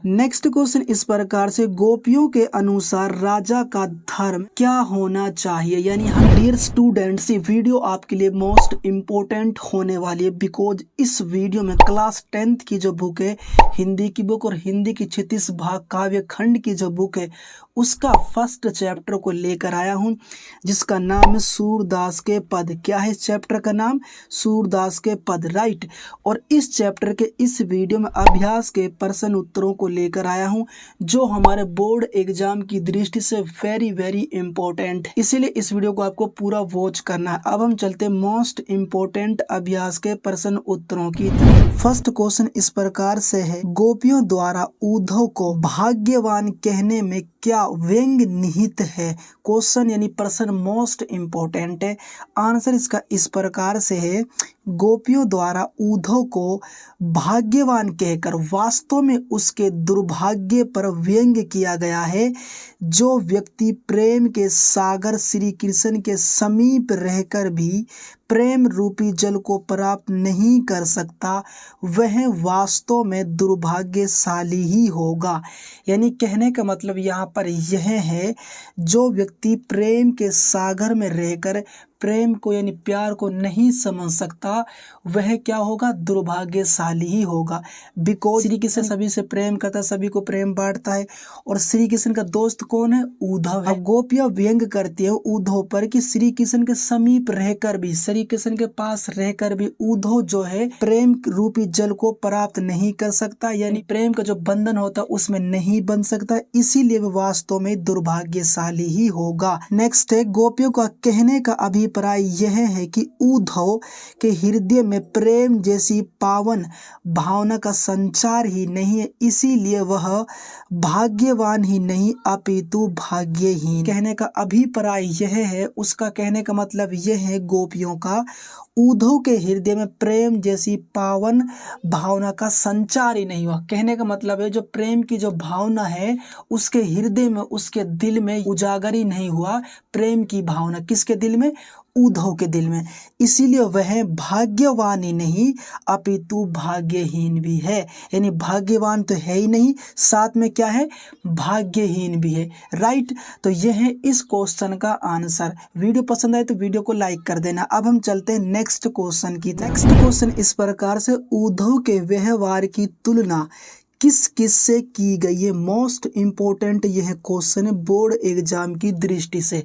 Next question इस प्रकार से, गोपियों के अनुसार राजा का धर्म क्या होना चाहिए। यानी हम डियर स्टूडेंट्स, ये वीडियो आपके लिए मोस्ट इम्पोर्टेंट होने वाली है, बिकॉज इस वीडियो में क्लास 10th की जो बुक है, हिंदी की बुक और हिंदी की 36 भाग काव्य खंड की जो बुक है, उसका फर्स्ट चैप्टर को लेकर आया हूं, जिसका नाम है सूरदास के पद। क्या है चैप्टर का नाम? सूरदास के पद, राइट। और इस चैप्टर के इस वीडियो में अभ्यास के प्रश्न उत्तरों को लेकर आया हूं, जो हमारे बोर्ड एग्जाम की दृष्टि से वेरी वेरी इंपॉर्टेंट, इसीलिए इस वीडियो को आपको पूरा वॉच करना है। अब हम चलते हैं मोस्ट इंपॉर्टेंट अभ्यास के प्रश्न उत्तरों की तरफ। फर्स्ट क्वेश्चन इस प्रकार से है, गोपियों द्वारा उद्धव को भाग्यवान कहने में क्या व्यंग निहित है। क्वेश्चन यानी प्रश्न मोस्ट इंपॉर्टेंट है। आंसर इसका इस प्रकार से है, गोपियों द्वारा उद्धव को भाग्यवान कहकर वास्तव में उसके दुर्भाग्य पर व्यंग किया गया है। जो व्यक्ति प्रेम के सागर श्री कृष्ण के समीप रहकर भी प्रेम रूपी जल को प्राप्त नहीं कर सकता, वह वास्तव में दुर्भाग्यशाली ही होगा। यानी कहने का मतलब यहाँ पर यह है, जो व्यक्ति प्रेम के सागर में रहकर प्रेम को यानी प्यार को नहीं समझ सकता, वह क्या होगा? दुर्भाग्यशाली ही होगा। बिकॉज श्री कृष्ण सभी से प्रेम करता है, सभी को प्रेम बांटता है, और श्री कृष्ण का दोस्त कौन है? उद्धव है। गोपियां व्यंग करती है उद्धव पर कि श्री कृष्ण के समीप रहकर भी, श्री कृष्ण के पास रहकर भी उद्धव जो है प्रेम रूपी जल को प्राप्त नहीं कर सकता, यानी प्रेम का जो बंधन होता है उसमें नहीं बन सकता, इसीलिए वह वास्तव में दुर्भाग्यशाली ही होगा। नेक्स्ट है, गोपियों का कहने का अभिप्राय यह है कि उद्धव के हृदय में प्रेम जैसी पावन भावना का संचार ही नहीं है, इसीलिए वह भाग्यवान ही नहीं अपितु भाग्यहीन। कहने का अभिप्राय यह है, उसका कहने का मतलब यह है गोपियों का, उद्धव के हृदय में प्रेम जैसी पावन भावना का संचार ही नहीं हुआ। कहने का मतलब है, जो प्रेम की जो भावना है उसके हृदय में, उसके दिल में उजागर ही नहीं हुआ प्रेम की भावना। किसके दिल में? उद्धव के दिल में। इसीलिए वह भाग्यवान ही नहीं अपितु भाग्यहीन भी है। यानी भाग्यवान तो है ही नहीं, साथ में क्या है? भाग्यहीन भी है, राइट। तो यह है इस क्वेश्चन का आंसर। वीडियो पसंद आए तो वीडियो को लाइक कर देना। अब हम चलते हैं नेक्स्ट क्वेश्चन की। नेक्स्ट क्वेश्चन इस प्रकार से, उद्धव के व्यवहार की तुलना किस किस से की गई है। मोस्ट इंपोर्टेंट यह क्वेश्चन है बोर्ड एग्जाम की दृष्टि से।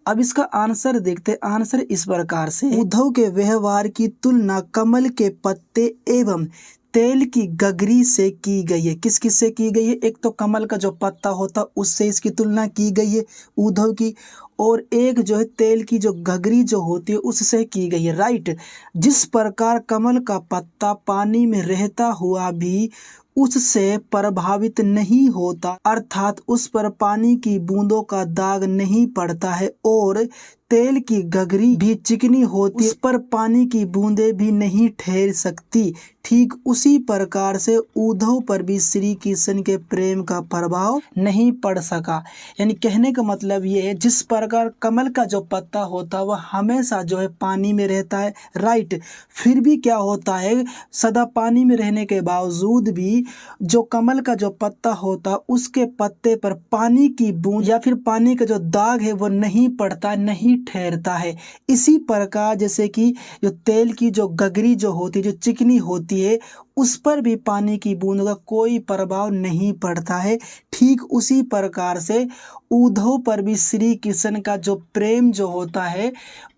अब इसका आंसर देखते हैं। आंसर इस प्रकार से, उद्धव के व्यवहार की तुलना कमल के पत्ते एवं तेल की गगरी से की गई है। किस किस से की गई है? एक तो कमल का जो पत्ता होता उससे इसकी तुलना की गई है उद्धव की, और एक जो है तेल की जो गगरी जो होती है उससे की गई है, राइट। जिस प्रकार कमल का पत्ता पानी में रहता हुआ भी उससे प्रभावित नहीं होता, अर्थात उस पर पानी की बूंदों का दाग नहीं पड़ता है, और तेल की गगरी भी चिकनी होती है, उस पर पानी की बूंदें भी नहीं ठहर सकती, ठीक उसी प्रकार से उद्धव पर भी श्री कृष्ण के प्रेम का प्रभाव नहीं पड़ सका। यानी कहने का मतलब ये है, जिस प्रकार कमल का जो पत्ता होता है वह हमेशा जो है पानी में रहता है, राइट। फिर भी क्या होता है, सदा पानी में रहने के बावजूद भी जो कमल का जो पत्ता होता उसके पत्ते पर पानी की बूंद या फिर पानी का जो दाग है वो नहीं पड़ता, नहीं ठहरता है। इसी प्रकार जैसे कि जो तेल की जो गगरी जो होती है, जो चिकनी होती है, उस पर भी पानी की बूंद का कोई प्रभाव नहीं पड़ता है, ठीक उसी प्रकार से उद्धव पर भी श्री कृष्ण का जो प्रेम जो होता है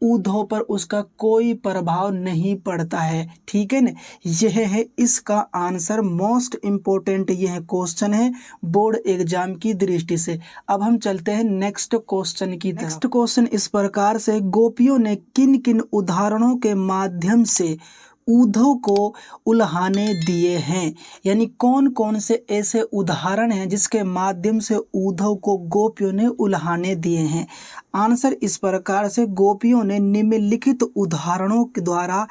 उद्धव पर उसका कोई प्रभाव नहीं पड़ता है, ठीक है ना। यह है इसका आंसर। मोस्ट इम्पोर्टेंट यह क्वेश्चन है बोर्ड एग्जाम की दृष्टि से। अब हम चलते हैं नेक्स्ट क्वेश्चन की तरफ। नेक्स्ट क्वेश्चन इस प्रकार से, गोपियों ने किन किन उदाहरणों के माध्यम से उद्धव को उल्हाने दिए हैं। यानी कौन कौन से ऐसे उदाहरण हैं जिसके माध्यम से उद्धव को गोपियों ने उल्हाने दिए हैं। आंसर इस प्रकार से गोपियों ने निम्नलिखित उदाहरणों के द्वारा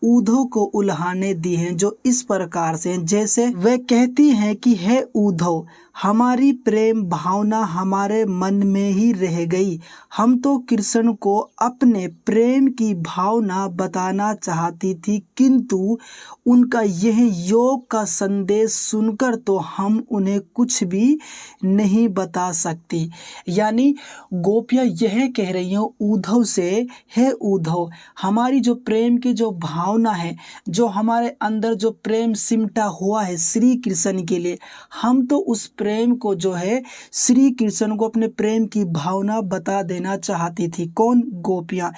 ऊधव को उल्हाने दी हैं, जो इस प्रकार से हैं। जैसे वे कहती हैं कि हे ऊधव, हमारी प्रेम भावना हमारे मन में ही रह गई। हम तो कृष्ण को अपने प्रेम की भावना बताना चाहती थी, किंतु उनका यह योग का संदेश सुनकर तो हम उन्हें कुछ भी नहीं बता सकती। यानी गोपियाँ यह कह रही हैं ऊधव से, हे ऊधव, हमारी जो प्रेम की जो भावना है, जो हमारे अंदर जो प्रेम सिमटा हुआ है श्री कृष्ण के लिए, हम तो उस प्रेम को जो है श्री कृष्ण को अपने प्रेम की भावना बता देना चाहती थी। कौन? गोपियाँ।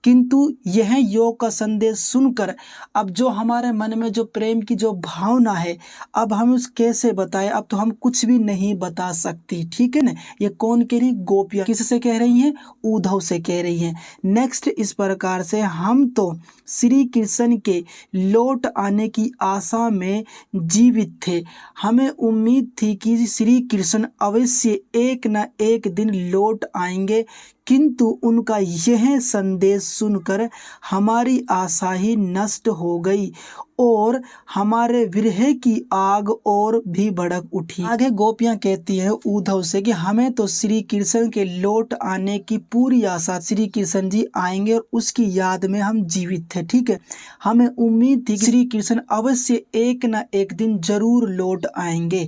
किंतु यह योग का संदेश सुनकर अब जो हमारे मन में जो प्रेम की जो भावना है, अब हम उस कैसे बताएं, अब तो हम कुछ भी नहीं बता सकती। ठीक है ना। ये कौन कह रही? गोपियाँ। किससे कह रही हैं? ऊधव से कह रही हैं। नेक्स्ट इस प्रकार से, हम तो श्री कृष्ण के लौट आने की आशा में जीवित थे। हमें उम्मीद थी कि श्री कृष्ण अवश्य एक न एक दिन लौट आएंगे, किंतु उनका यह संदेश सुनकर हमारी आशा ही नष्ट हो गई और हमारे विरह की आग और भी भड़क उठी। आगे गोपियां कहती है ऊधव से कि हमें तो श्री कृष्ण के लौट आने की पूरी आशा, श्री कृष्ण जी आएंगे और उसकी याद में हम जीवित थे। ठीक है, हमें उम्मीद थी कि श्री कृष्ण अवश्य एक न एक दिन जरूर लौट आएंगे,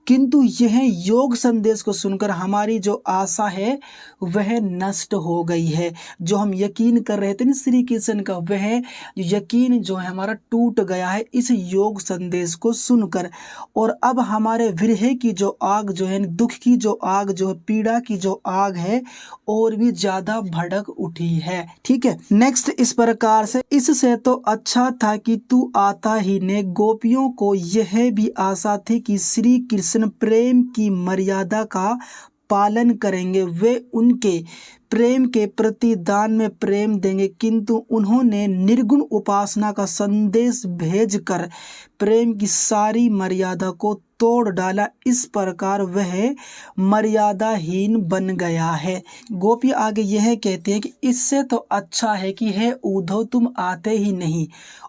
किंतु यह योग संदेश को सुनकर हमारी जो आशा है वह नष्ट हो गई है। जो हम यकीन कर रहे थे ना श्री कृष्ण का, वह यकीन जो है हमारा टूट गया है इस योग संदेश को सुनकर। और अब हमारे विरह की जो आग जो है, दुख की जो आग जो है, पीड़ा की जो आग है, और भी ज्यादा भड़क उठी है। ठीक है। नेक्स्ट इस प्रकार से, इससे तो अच्छा था कि तू आता ही ने। गोपियों को यह भी आशा थी कि श्री कृष्ण प्रेम की मर्यादा का पालन करेंगे, वे उनके प्रेम के प्रतिदान में प्रेम देंगे, किंतु उन्होंने निर्गुण उपासना का संदेश भेजकर प्रेम की सारी मर्यादा को तोड़ डाला। इस प्रकार वह मर्यादाहीन बन गया है। गोपी आगे यह कहते हैं कि इससे तो अच्छा है कि हे ऊधव, तुम आते ही नहीं,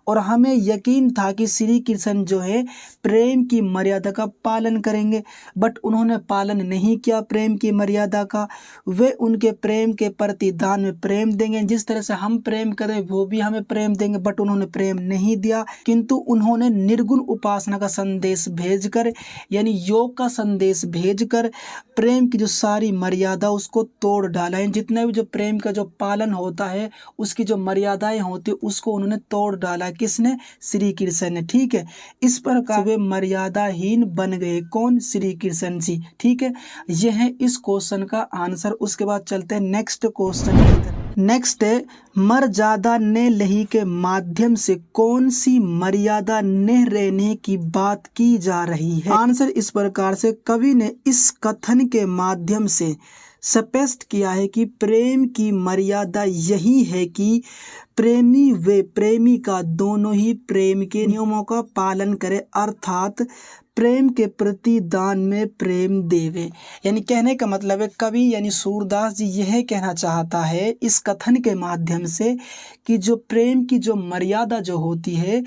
और हमें यकीन था कि श्री कृष्ण जो है प्रेम की मर्यादा का पालन करेंगे, बट उन्होंने पालन नहीं किया प्रेम की मर्यादा का। वे उनके प्रेम के प्रतिदान में प्रेम देंगे, जिस तरह से हम प्रेम करें वो भी हमें प्रेम देंगे, बट उन्होंने प्रेम नहीं दिया, किंतु उन्होंने निर्गुण उपासना का संदेश भेजकर, यानी योग का संदेश भेजकर प्रेम की जो सारी मर्यादा उसको तोड़ डाला है। जितना भी जो प्रेम का जो पालन होता है, उसकी जो मर्यादाएं होती है, उसको उन्होंने तोड़ डाला। किसने? श्री कृष्ण ने। ठीक है। इस प्रकार वे मर्यादाहीन बन गए। कौन? श्री कृष्ण जी। ठीक है, यह है इस क्वेश्चन का आंसर। उसके बाद चलते हैं नेक्स्ट क्वेश्चन की तरफ। नेक्स्ट है, मर्यादा ने लही के माध्यम से कौन सी मर्यादा न रहने की बात की जा रही है? आंसर इस प्रकार से, कवि ने इस कथन के माध्यम से स्पष्ट किया है कि प्रेम की मर्यादा यही है कि प्रेमी व प्रेमिका दोनों ही प्रेम के नियमों का पालन करें, अर्थात प्रेम के प्रति दान में प्रेम देवे। यानी कहने का मतलब है, कवि यानी सूरदास जी यह कहना चाहता है इस कथन के माध्यम से कि जो प्रेम की जो मर्यादा जो होती है,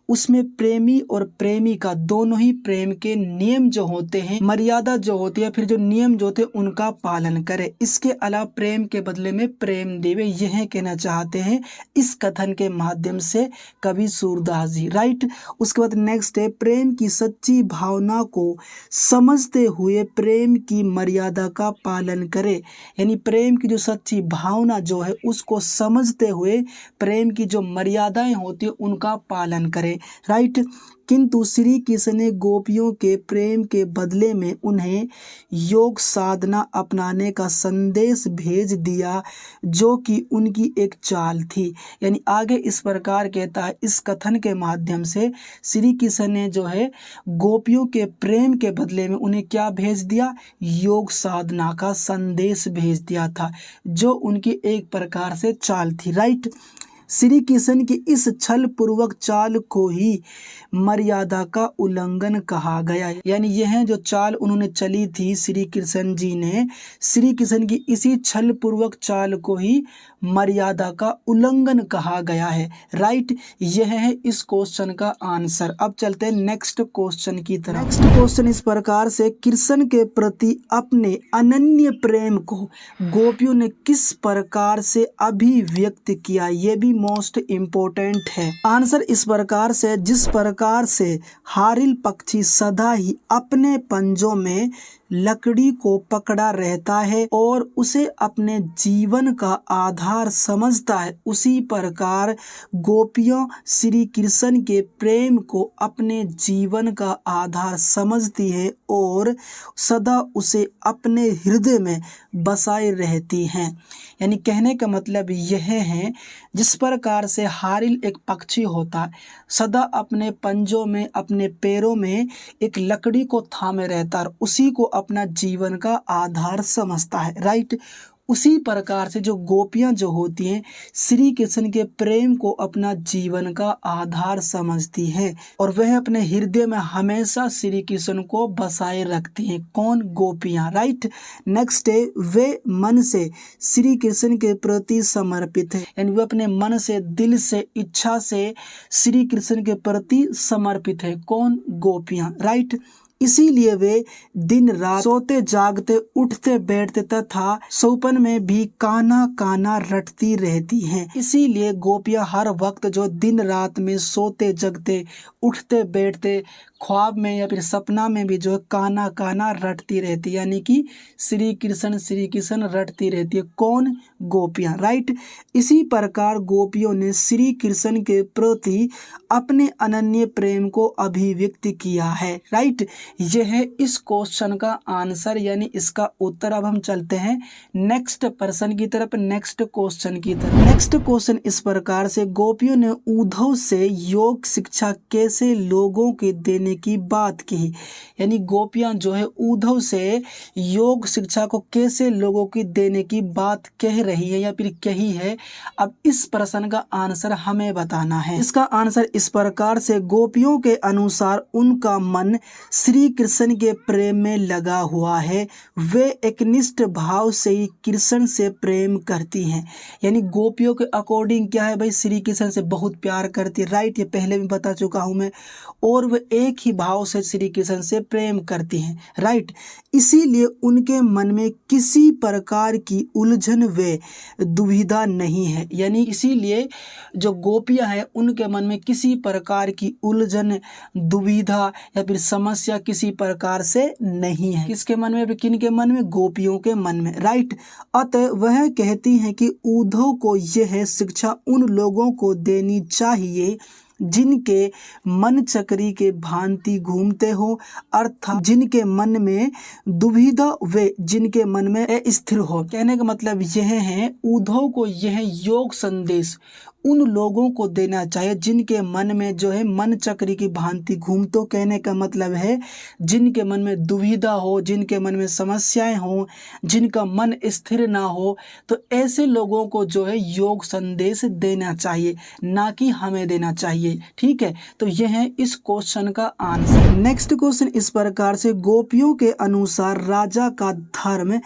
उसमें प्रेमी और प्रेमिका दोनों ही प्रेम के नियम जो होते हैं, मर्यादा जो होती है, फिर जो नियम जो होते हैं उनका पालन करे। इसके अलावा प्रेम के बदले में प्रेम देवे, यह कहना चाहते हैं इस कथन के माध्यम से कवि सूरदास जी। राइट। उसके बाद नेक्स्ट है, प्रेम की सच्ची भावना को समझते हुए प्रेम की मर्यादा का पालन करे। यानी प्रेम की जो सच्ची भावना जो है उसको समझते हुए प्रेम की जो मर्यादाएं होती है उनका पालन करे। राइट। किंतु श्री कृष्ण ने गोपियों के प्रेम के बदले में उन्हें योग साधना अपनाने का संदेश भेज दिया, जो कि उनकी एक चाल थी। यानी आगे इस प्रकार कहता है, इस कथन के माध्यम से श्री कृष्ण ने जो है गोपियों के प्रेम के बदले में उन्हें क्या भेज दिया? योग साधना का संदेश भेज दिया था, जो उनकी एक प्रकार से चाल थी। राइट। श्री कृष्ण की इस छल पूर्वक चाल को ही मर्यादा का उल्लंघन कहा गया। यानी यह जो चाल उन्होंने चली थी श्री कृष्ण जी ने, श्री कृष्ण की इसी छल पूर्वक चाल को ही मर्यादा का उल्लंघन कहा गया है। राइट, यह है इस क्वेश्चन का आंसर। अब चलते हैं नेक्स्ट क्वेश्चन की तरफ। नेक्स्ट क्वेश्चन इस प्रकार से, कृष्ण के प्रति अपने अनन्य प्रेम को गोपियों ने किस प्रकार से अभिव्यक्त किया? ये भी मोस्ट इम्पोर्टेंट है। आंसर इस प्रकार से, जिस प्रकार से हारिल पक्षी सदा ही अपने पंजों में लकड़ी को पकड़ा रहता है और उसे अपने जीवन का आधार समझता है, उसी प्रकार गोपियां श्री कृष्ण के प्रेम को अपने जीवन का आधार समझती है और सदा उसे अपने हृदय में बसाए रहती हैं। यानी कहने का मतलब यह है, जिस प्रकार से हारिल एक पक्षी होता है, सदा अपने पंजों में, अपने पैरों में एक लकड़ी को थामे रहता है, उसी को अपना जीवन का आधार समझता है। राइट, उसी प्रकार से जो गोपियां जो होती हैं, श्री कृष्ण के प्रेम को अपना जीवन का आधार समझती हैं और वह अपने हृदय में हमेशा श्री कृष्ण को बसाए रखती हैं। कौन? गोपियां। राइट, नेक्स्ट है, वे मन से श्री कृष्ण के प्रति समर्पित है। यानी वे अपने मन से, दिल से, इच्छा से श्री कृष्ण के प्रति समर्पित है। कौन? गोपियां। राइट, इसीलिए वे दिन रात सोते जागते, उठते बैठते तथा सौपन में भी काना काना रटती रहती हैं। इसीलिए गोपियां हर वक्त जो दिन रात में सोते जगते, उठते बैठते, ख्वाब में या फिर सपना में भी जो काना काना रटती रहती, यानी कि श्री कृष्ण रटती रहती है। कौन? गोपियां। राइट, इसी प्रकार गोपियों ने श्री कृष्ण के प्रति अपने अनन्य प्रेम को अभिव्यक्त किया है। राइट, यह है इस क्वेश्चन का आंसर, यानी इसका उत्तर। अब हम चलते हैं नेक्स्ट पर्सन की तरफ, नेक्स्ट क्वेश्चन की तरफ। नेक्स्ट क्वेश्चन इस प्रकार से, गोपियों ने उद्धव से योग शिक्षा कैसे लोगों के देने की बात की? यानी गोपियां जो है उद्धव से योग शिक्षा को कैसे लोगों की देने की बात कह रही है या फिर कही है। अब इस प्रश्न का आंसर हमें बताना है। इसका आंसर इस प्रकार से, गोपियों के अनुसार उनका मन श्री कृष्ण के प्रेम में लगा हुआ है, वे एकनिष्ठ भाव से ही कृष्ण से प्रेम करती हैं। यानी गोपियों के अकॉर्डिंग क्या है भाई, श्री कृष्ण से बहुत प्यार करती है। राइट, ये पहले भी बता चुका हूं मैं। और वे एक ही भाव से श्री कृष्ण से प्रेम करती हैं। राइट, इसीलिए उनके मन में किसी प्रकार की उलझन व दुविधा नहीं है। यानी इसीलिए जो गोपियां हैं उनके मन में किसी प्रकार की उलझन, दुविधा या फिर समस्या किसी प्रकार से नहीं है। किसके मन में? किनके मन में? गोपियों के मन में। राइट, अतः वह कहती हैं कि उद्धव को यह शिक्षा उन लोगों को देनी चाहिए जिनके मन चक्री के भांति घूमते हो, अर्थात जिनके मन में दुविधा व जिनके मन में अस्थिर हो। कहने का मतलब यह है, उद्धव को यह योग संदेश उन लोगों को देना चाहिए जिनके मन में जो है मन चक्री की भांति घूमते। कहने का मतलब है जिनके मन में दुविधा हो, जिनके मन में समस्याएं हो, जिनका मन स्थिर ना हो, तो ऐसे लोगों को जो है योग संदेश देना चाहिए, ना कि हमें देना चाहिए। ठीक है, तो यह है इस क्वेश्चन का आंसर। नेक्स्ट क्वेश्चन इस प्रकार से, गोपियों के अनुसार राजा का धर्म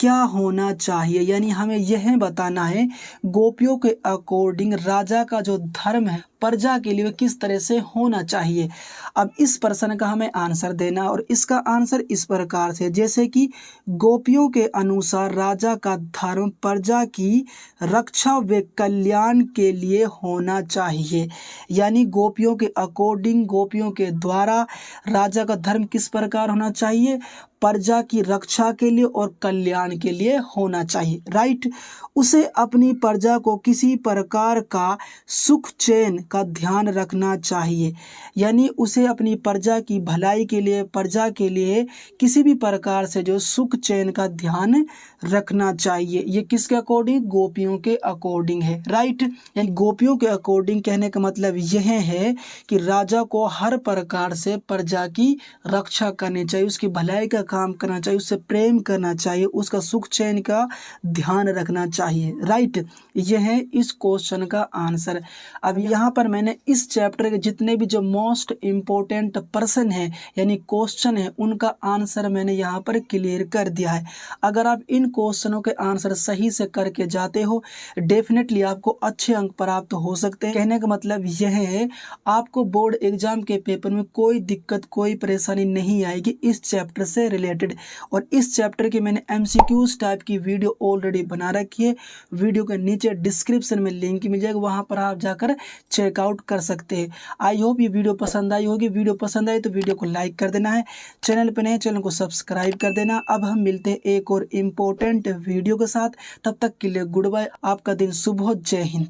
क्या होना चाहिए? यानी हमें यह बताना है गोपियों के अकॉर्डिंग राजा का जो धर्म है प्रजा के लिए किस तरह से होना चाहिए। अब इस प्रश्न का हमें आंसर देना, और इसका आंसर इस प्रकार से, जैसे कि गोपियों के अनुसार राजा का धर्म प्रजा की रक्षा व कल्याण के लिए होना चाहिए। यानी गोपियों के अकॉर्डिंग, गोपियों के द्वारा राजा का धर्म किस प्रकार होना चाहिए? प्रजा की रक्षा के लिए और कल्याण के लिए होना चाहिए। राइट, उसे अपनी प्रजा को किसी प्रकार का सुख चैन का ध्यान रखना चाहिए, यानी उसे अपनी प्रजा की भलाई के लिए, प्रजा के लिए किसी भी प्रकार से जो सुख चैन का ध्यान रखना चाहिए। ये किसके अकॉर्डिंग? गोपियों के अकॉर्डिंग है, राइट। यानी गोपियों के अकॉर्डिंग कहने का मतलब यह है कि राजा को हर प्रकार से प्रजा की रक्षा करनी चाहिए, उसकी भलाई का काम करना चाहिए, उससे प्रेम करना चाहिए, उसका सुख चैन का ध्यान रखना चाहिए, राइट। यह है इस क्वेश्चन का आंसर। अब यहाँ पर मैंने इस चैप्टर के जितने भी जो मोस्ट इम्पोर्टेंट पर्सन है यानी क्वेश्चन है उनका आंसर मैंने यहाँ पर क्लियर कर दिया है। अगर आप इन क्वेश्चनों के आंसर सही से करके जाते हो डेफिनेटली आपको अच्छे अंक प्राप्त हो सकते हैं। कहने का मतलब यह है आपको बोर्ड एग्जाम के पेपर में कोई दिक्कत, कोई परेशानी नहीं आएगी इस चैप्टर से रिलेटेड। और इस चैप्टर की मैंने MCQs टाइप की वीडियो ऑलरेडी बना रखी है, वीडियो के नीचे डिस्क्रिप्शन में लिंक मिल जाएगा, वहां पर आप जाकर चेकआउट कर सकते हैं। आई होप ये वीडियो पसंद आई होगी। वीडियो पसंद आई तो वीडियो को लाइक कर देना है, चैनल पर नए चैनल को सब्सक्राइब कर देना। अब हम मिलते हैं एक और इम्पोर्टेंट वीडियो के साथ, तब तक के लिए गुड बाय। आपका दिन शुभ हो। जय हिंद।